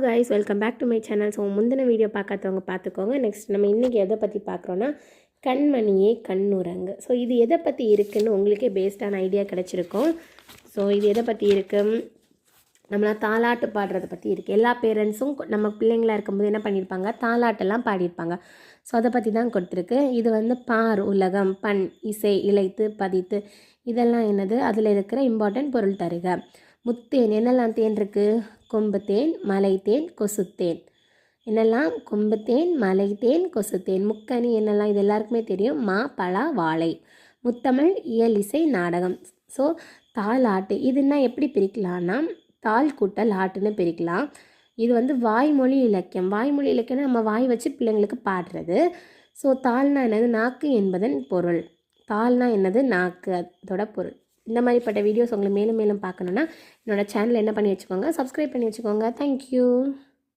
guys, welcome back to my channel. So முந்தின video பார்க்காதவங்க பார்த்துக்கோங்க. நெக்ஸ்ட் நம்ம இன்றைக்கி எதை பற்றி பார்க்குறோன்னா கண்மணியே கண்ணுரங்கு. ஸோ இது எதை பற்றி இருக்குதுன்னு உங்களுக்கே பேஸ்டான ஐடியா கிடச்சிருக்கும். ஸோ இது எதை பற்றி இருக்குது, நம்மளா தாலாட்டு பாடுறதை பற்றி இருக்குது. எல்லா பேரண்ட்ஸும் நம்ம பிள்ளைங்களாக இருக்கும்போது என்ன பண்ணியிருப்பாங்க, தாலாட்டெல்லாம் பாடியிருப்பாங்க. ஸோ அதை பற்றி தான் கொடுத்துருக்கு. இது வந்து பார் உலகம், பண், இசை, இளைத்து, பதித்து, இதெல்லாம் என்னது, அதில் இருக்கிற இம்பார்ட்டன்ட் பொருள் தருக. முத்தேன், என்னெல்லாம் தேன் இருக்குது, கொம்பு தேன், மலை தேன், கொசுத்தேன். என்னெல்லாம், கொம்பு தேன், மலை தேன், கொசுத்தேன். முக்கனி என்னெல்லாம், இது எல்லாருக்குமே தெரியும், மா, பலா, வாழை. முத்தமிழ், இயல், இசை, நாடகம். ஸோ தாலாட்டு இதுன்னா எப்படி பிரிக்கலான்னா, தாள் கூட்டல் ஆட்டுன்னு பிரிக்கலாம். இது வந்து வாய்மொழி இலக்கியம். வாய்மொழி இலக்கியம்னா நம்ம வாய் வச்சு பிள்ளைங்களுக்கு பாடுறது. ஸோ தாள்னா என்னது, நாக்கு என்பதன் பொருள். தாள்னா என்னது, நாக்கு, அதோட பொருள். இந்த மாதிரிப்பட்ட வீடியோஸ் உங்களுக்கு மேலும் மேலும் பார்க்கணுன்னா என்னோடய சேனல் என்ன பண்ணி வச்சுக்கோங்க, சப்ஸ்கிரைப் பண்ணி வச்சுக்கோங்க. தேங்க்யூ.